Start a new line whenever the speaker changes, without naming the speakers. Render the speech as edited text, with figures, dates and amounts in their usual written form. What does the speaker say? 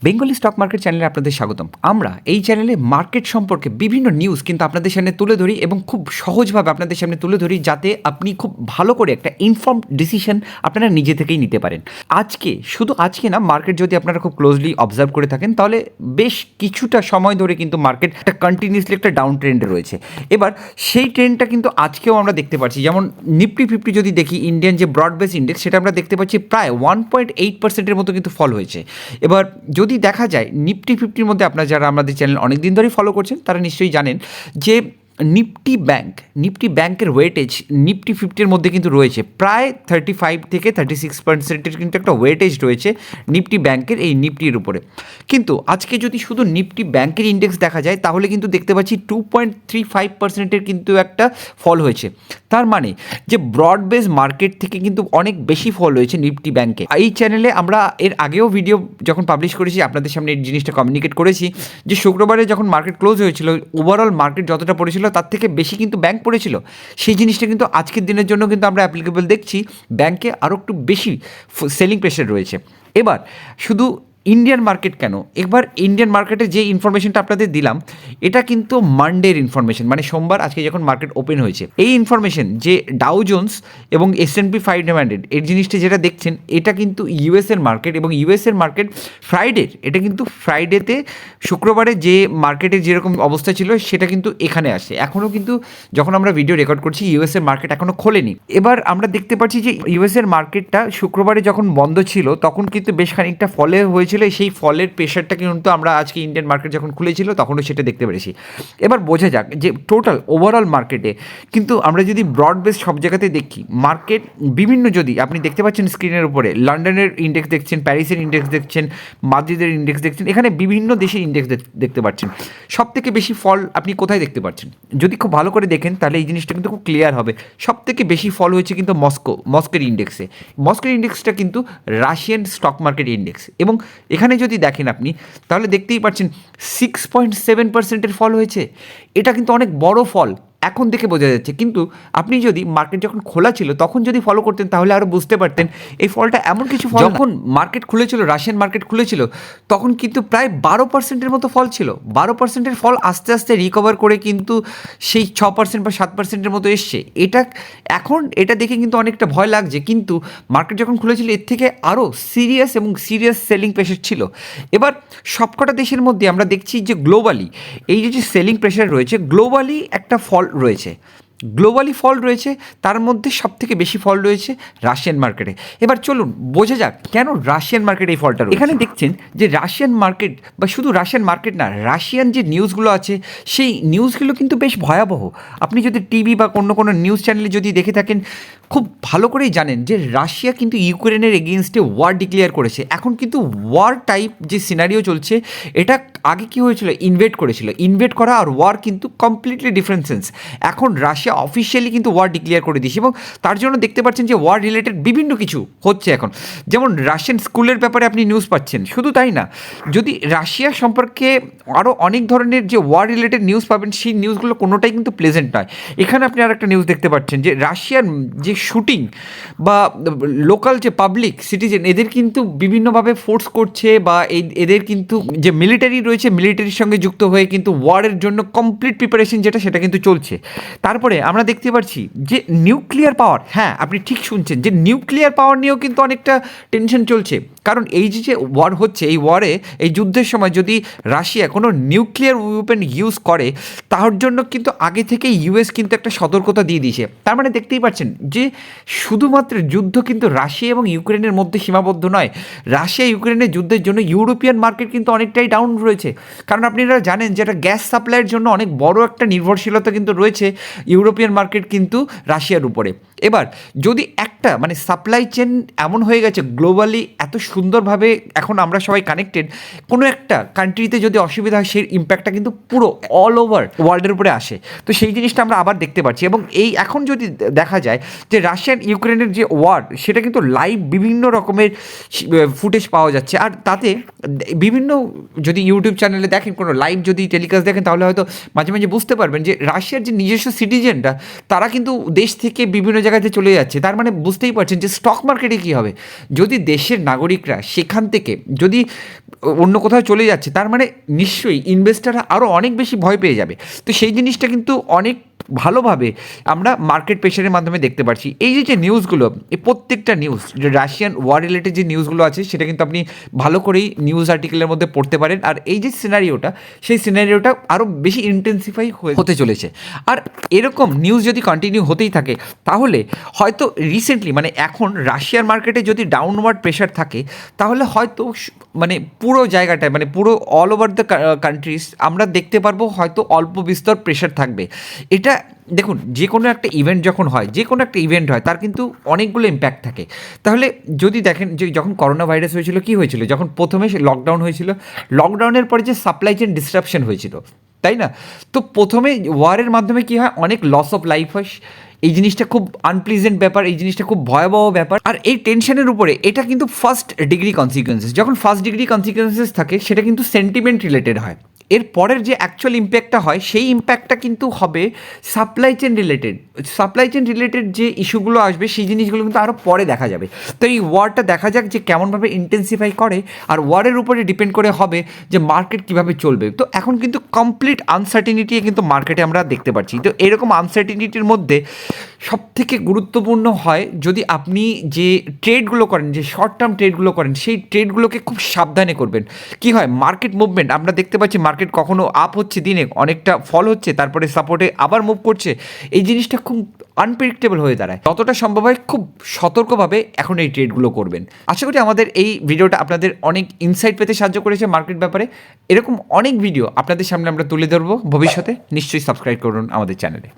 Bengali stock market চ্যানেলে আপনাদের স্বাগতম। আমরা এই চ্যানেলে মার্কেট সম্পর্কে বিভিন্ন নিউজ কিন্তু আপনাদের সামনে তুলে ধরি এবং খুব সহজভাবে আপনাদের সামনে তুলে ধরি, যাতে আপনি খুব ভালো করে একটা ইনফর্মড ডিসিশন আপনারা নিজে থেকেই নিতে পারেন। শুধু আজকে না, মার্কেট যদি আপনারা খুব ক্লোজলি অবজার্ভ করে থাকেন তাহলে বেশ কিছুটা সময় ধরে কিন্তু মার্কেট একটা কন্টিনিউসলি একটা ডাউন ট্রেন্ডে রয়েছে। এবার সেই ট্রেন্ডটা কিন্তু আজকেও আমরা দেখতে পাচ্ছি। যেমন নিফটি 50 যদি দেখি, ইন্ডিয়ান যে ব্রড বেস ইন্ডেক্স, সেটা আমরা দেখতে পাচ্ছি প্রায় 1.8%-এর মতো কিন্তু ফল হয়েছে। এবার যদি দেখা যায় নিফটি 50-র মধ্যে, আপনারা যারা আমাদের চ্যানেল অনেক দিন ধরেই ফলো করছেন তারা নিশ্চয়ই জানেন যে নিফটি ব্যাংকের ওয়েটেজ নিফটি 50-এর মধ্যে কিন্তু রয়েছে প্রায় 35 থেকে 36%-এর কিন্তু একটা ওয়েটেজ রয়েছে নিফটি ব্যাংকের এই নিফটির উপরে। কিন্তু আজকে যদি শুধু নিফটি ব্যাংকের ইন্ডেক্স দেখা যায় তাহলে কিন্তু দেখতে পাচ্ছি 2.35%-এর কিন্তু একটা ফল হয়েছে। তার মানে যে ব্রড বেস মার্কেট থেকে কিন্তু অনেক বেশি ফল হয়েছে নিফটি ব্যাংকে। এই চ্যানেলে আমরা এর আগেও ভিডিও যখন পাবলিশ করেছি আপনাদের সামনে এই জিনিসটা কমিউনিকেট করেছি যে শুক্রবারে যখন মার্কেট ক্লোজ হয়েছিল, ওভারঅল মার্কেট যতটা পড়েছিল তার থেকে বেশি কিন্তু ব্যাংক পড়েছিল। সেই জিনিসটা কিন্তু আজকের দিনের জন্য কিন্তু আমরা অ্যাপ্লিকেবল দেখছি। ব্যাংকে আরও একটু বেশি সেলিং প্রেশার রয়েছে। এবার শুধু ইন্ডিয়ান মার্কেট কেন, এবার ইন্ডিয়ান মার্কেটের যে ইনফরমেশনটা আপনাদের দিলাম এটা কিন্তু মানডের ইনফরমেশন, মানে সোমবার আজকে যখন মার্কেট ওপেন হয়েছে এই ইনফরমেশন যে ডাউ জোন্স এবং S&P 500 এর জিনিসটা যেটা দেখছেন এটা কিন্তু ইউএসের মার্কেট, এবং ইউএসের মার্কেট এটা কিন্তু ফ্রাইডেতে শুক্রবারে যে মার্কেটের যেরকম অবস্থা ছিল সেটা কিন্তু এখানে আসে। এখনও কিন্তু যখন আমরা ভিডিও রেকর্ড করছি ইউএসের মার্কেট এখনও খোলেনি। এবার আমরা দেখতে পাচ্ছি যে ইউএসের মার্কেটটা শুক্রবারে যখন বন্ধ ছিল তখন কিন্তু বেশ খানিকটা ফলে হয়েছে। সেই ফলের প্রেশারটা কিন্তু আমরা আজকে ইন্ডিয়ান মার্কেট যখন খুলেছিল তখনও সেটা দেখতে পেরেছি। এবার বোঝা যাক যে টোটাল ওভারঅল মার্কেটে কিন্তু আমরা যদি ব্রড বেস সব জায়গাতে দেখি, মার্কেট বিভিন্ন, যদি আপনি দেখতে পাচ্ছেন স্ক্রিনের উপরে লন্ডনের ইন্ডেক্স দেখছেন, প্যারিসের ইন্ডেক্স দেখছেন, মাদ্রিদের ইন্ডেক্স দেখছেন, এখানে বিভিন্ন দেশের ইন্ডেক্স দেখতে পাচ্ছেন। সব থেকে বেশি ফল আপনি কোথায় দেখতে পাচ্ছেন? যদি খুব ভালো করে দেখেন তাহলে এই জিনিসটা কিন্তু খুব ক্লিয়ার হবে। সব থেকে বেশি ফল হয়েছে কিন্তু মস্কোর ইন্ডেক্সে। মস্কোর ইন্ডেক্সটা কিন্তু রাশিয়ান স্টক মার্কেট ইন্ডেক্স, এবং এখানে যদি দেখেন আপনি তাহলে দেখতেই পাচ্ছেন 6.7%-এর ফল হয়েছে। এটা কিন্তু অনেক বড় ফল এখন দেখে বোঝা যাচ্ছে, কিন্তু আপনি যদি মার্কেট যখন খোলা ছিল তখন যদি ফলো করতেন তাহলে আরও বুঝতে পারতেন এই ফলটা এমন কিছু ফল। যখন মার্কেট খুলেছিল, রাশিয়ান মার্কেট খুলেছিল, তখন কিন্তু প্রায় 12%-এর মতো ফল ছিল। 12%-এর ফল আস্তে আস্তে রিকভার করে কিন্তু সেই 6% বা 7%-এর মতো এসছে। এটা দেখে কিন্তু অনেকটা ভয় লাগছে, কিন্তু মার্কেট যখন খুলেছিল এর থেকে আরও সিরিয়াস সেলিং প্রেশার ছিল। এবার সবকটা দেশের মধ্যে আমরা দেখছি যে গ্লোবালি এই যে সেলিং প্রেশার রয়েছে, গ্লোবালি একটা ফল রয়েছে, তার মধ্যে সবথেকে বেশি ফল রয়েছে রাশিয়ান মার্কেটে। এবার চলুন বোঝা যাক কেন রাশিয়ান মার্কেটে এই ফলটা রয়েছে। এখানে দেখছেন যে রাশিয়ান মার্কেট, বা শুধু রাশিয়ান মার্কেট না, রাশিয়ান যে নিউজগুলো আছে সেই নিউজগুলো কিন্তু বেশ ভয়াবহ। আপনি যদি টিভি বা কোনো নিউজ চ্যানেলে যদি দেখে থাকেন খুব ভালো করেই জানেন যে রাশিয়া কিন্তু ইউক্রেনের এগেনস্টে ওয়ার ডিক্লেয়ার করেছে। এখন কিন্তু ওয়ার টাইপ যে সিনারিও চলছে, এটা আগে কি হয়েছিল, ইনভেট করা আর ওয়ার কিন্তু কমপ্লিটলি ডিফারেন্ট সেন্স। এখন রাশিয়া অফিসিয়ালি কিন্তু ওয়ার ডিক্লেয়ার করে দিয়েছে, এবং তার জন্য দেখতে পাচ্ছেন যে ওয়ার রিলেটেড বিভিন্ন কিছু হচ্ছে এখন। যেমন রাশিয়ান স্কুলের ব্যাপারে আপনি নিউজ পাচ্ছেন। শুধু তাই না, যদি রাশিয়া সম্পর্কে আরও অনেক ধরনের যে ওয়ার রিলেটেড নিউজ পাবেন, সেই নিউজগুলো কোনোটাই কিন্তু প্লেজেন্ট নয়। এখানে আপনি আর একটা নিউজ দেখতে পাচ্ছেন যে রাশিয়ার যে শুটিং বা লোকাল যে পাবলিক সিটিজেন, এদের কিন্তু বিভিন্নভাবে ফোর্স করছে, বা এদের কিন্তু যে মিলিটারি রয়েছে, মিলিটারির সঙ্গে যুক্ত হয়ে কিন্তু ওয়ারের জন্য কমপ্লিট প্রিপারেশন সেটা কিন্তু চলছে। তারপরে আমরা দেখতে পাচ্ছি যে নিউক্লিয়ার পাওয়ার, হ্যাঁ আপনি ঠিক শুনছেন, যে নিউক্লিয়ার পাওয়ার নিয়েও কিন্তু অনেকটা টেনশন চলছে। কারণ এই যে ওয়ার হচ্ছে, এই ওয়ারে, এই যুদ্ধের সময় যদি রাশিয়া কোনো নিউক্লিয়ার ওয়েপন ইউজ করে তার জন্য কিন্তু আগে থেকে ইউএস কিন্তু একটা সতর্কতা দিয়ে দিয়েছে। তার মানে দেখতেই পাচ্ছেন যে শুধুমাত্র যুদ্ধ কিন্তু রাশিয়া এবং ইউক্রেনের মধ্যে সীমাবদ্ধ নয়। রাশিয়া ইউক্রেনের যুদ্ধের জন্য ইউরোপিয়ান মার্কেট কিন্তু অনেকটাই ডাউন রয়েছে। কারণ আপনারা জানেন যে একটা গ্যাস সাপ্লাইয়ের জন্য অনেক বড় একটা নির্ভরশীলতা কিন্তু রয়েছে ইউরোপিয়ান মার্কেট কিন্তু রাশিয়ার উপরে। এবার যদি একটা সাপ্লাই চেন এমন হয়ে গেছে গ্লোবালি, এত সুন্দরভাবে এখন আমরা সবাই কানেক্টেড, কোনো একটা কান্ট্রিতে যদি অসুবিধা হয় সেই ইম্প্যাক্টটা কিন্তু পুরো অল ওভার ওয়ার্ল্ডের উপরে আসে। তো সেই জিনিসটা আমরা আবার দেখতে পাচ্ছি, এবং এখন যদি দেখা যায় যে রাশিয়ান ইউক্রেনের যে ওয়ার, সেটা কিন্তু লাইভ বিভিন্ন রকমের ফুটেজ পাওয়া যাচ্ছে। আর তাতে বিভিন্ন যদি ইউটিউব চ্যানেলে দেখেন, কোনো লাইভ যদি টেলিকাস্ট দেখেন, তাহলে হয়তো মাঝে মাঝে বুঝতে পারবেন যে রাশিয়ার যে নিজস্ব সিটিজেনরা তারা কিন্তু দেশ থেকে বিভিন্ন জায়গাতে চলে যাচ্ছে। তার মানে বুঝতেই পারছেন যে স্টক মার্কেটে কী হবে যদি দেশের নাগরিকরা সেখান থেকে যদি অন্য কোথাও চলে যাচ্ছে, তার মানে নিশ্চয়ই ইনভেস্টাররা আরও অনেক বেশি ভয় পেয়ে যাবে। তো সেই জিনিসটা কিন্তু অনেক ভালোভাবে আমরা মার্কেট প্রেশারের মাধ্যমে দেখতে পাচ্ছি। এই যে নিউজগুলো, এই প্রত্যেকটা নিউজ, যে রাশিয়ান ওয়ার রিলেটেড যে নিউজগুলো আছে, সেটা কিন্তু আপনি ভালো করেই নিউজ আর্টিকেলের মধ্যে পড়তে পারেন। আর এই যে সিনারিওটা, সেই সিনারিওটা আরও বেশি ইন্টেন্সিফাই হতে চলেছে। আর এরকম নিউজ যদি কন্টিনিউ হতেই থাকে, তাহলে হয়তো রিসেন্টলি মানে এখন রাশিয়ার মার্কেটে যদি ডাউনওয়ার্ড প্রেশার থাকে, তাহলে হয়তো মানে পুরো জায়গাটায়, মানে পুরো অল ওভার দ্য কান্ট্রিজ আমরা দেখতে পারবো হয়তো অল্প বিস্তর প্রেশার থাকবে। এটা দেখুন, যে কোনো একটা ইভেন্ট যখন হয়, যে কোনো একটা ইভেন্ট হয়, তার কিন্তু অনেকগুলো ইম্প্যাক্ট থাকে। তাহলে যদি দেখেন যে যখন করোনা ভাইরাস হয়েছিল, কী হয়েছিল, যখন প্রথমে লকডাউন হয়েছিল, লকডাউনের পরে যে সাপ্লাই চেন ডিসরাপশন হয়েছিল, তাই না? তো প্রথমে ওয়ারের মাধ্যমে কী হয়, অনেক লস অফ লাইফ হয়। এই জিনিসটা খুব আনপ্লিজেন্ট ব্যাপার, এই জিনিসটা খুব ভয়াবহ ব্যাপার। আর এই টেনশনের উপরে এটা কিন্তু ফার্স্ট ডিগ্রি কনসিকুয়েন্সেস, যখন ফার্স্ট ডিগ্রি কনসিকুয়েন্সেস থাকে, সেটা কিন্তু সেন্টিমেন্ট রিলেটেড হয়। এর পরের যে অ্যাকচুয়াল ইম্প্যাক্টটা হয়, সেই ইম্প্যাক্টটা কিন্তু হবে supply chain related. Supply chain related যে ইস্যুগুলো আসবে, সেই জিনিসগুলো কিন্তু আরও পরে দেখা যাবে। তো এই ওয়ারটা দেখা যাক যে কেমনভাবে ইন্টেন্সিফাই করে, আর ওয়ারের উপরে ডিপেন্ড করে হবে যে মার্কেট কীভাবে চলবে। তো এখন কিন্তু কমপ্লিট আনসার্টিনিটি কিন্তু মার্কেটে আমরা দেখতে পাচ্ছি। তো এরকম আনসার্টিনিটির মধ্যে সবথেকে গুরুত্বপূর্ণ হয় যদি আপনি যে ট্রেডগুলো করেন, যে শর্ট টার্ম ট্রেডগুলো করেন, সেই ট্রেডগুলোকে খুব সাবধানে করবেন। কি হয়, মার্কেট মুভমেন্ট আমরা দেখতে পাচ্ছি, মার্কেট কখনো আপ হচ্ছে, দিনে অনেকটা ফল হচ্ছে, তারপরে সাপোর্টে আবার মুভ করছে। এই জিনিসটা খুব আনপ্রেডিক্টেবল হয়ে দাঁড়ায়। যতটা সম্ভব হয় খুব সতর্কভাবে এখন এই ট্রেডগুলো করবেন। আশা করি আমাদের এই ভিডিওটা আপনাদের অনেক ইনসাইট পেতে সাহায্য করেছে মার্কেট ব্যাপারে। এরকম অনেক ভিডিও আপনাদের সামনে আমরা তুলে ধরবো ভবিষ্যতে। নিশ্চয়ই সাবস্ক্রাইব করুন আমাদের চ্যানেলে।